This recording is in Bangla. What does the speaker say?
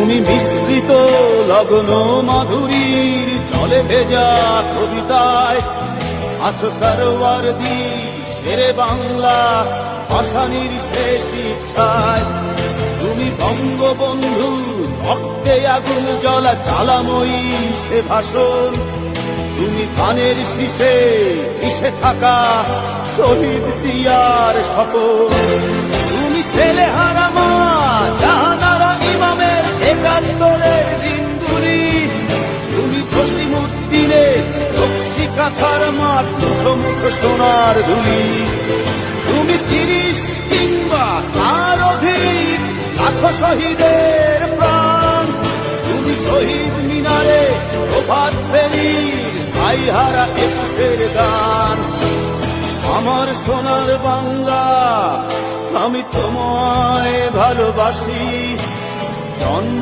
তুমি মিশ্রিত লগ্ন মাধুরীর জলে ভেজা কবিতায় আছো সরওয়ার্দী শেরে বাংলা ভাষানির শেষ ইচ্ছায়। তুমি বঙ্গবন্ধু রক্তে আগুন জ্বলা জ্বালাময়ী সে ভাষণ। তুমি ধানের শীষে মিশে থাকা শহীদ জিয়ার শপথ। তুমি ছেলে হারা মা জাহানারা ইমামের একাত্তরের দিনগুলি। তুমি জসিমউদ্দিনের রক্সি কাঁথার মাঠ মুঠো মুঠো সোনার ধুলি। তুমি 30 কিংবা তার অধিক লাখো শহীদের প্রাণ। তুমি শহীদ মিনারে প্রভাত ফেরির ভাইহারা একুশের গান। আমার সোনার বাংলা আমি তোমায় ভালোবাসি।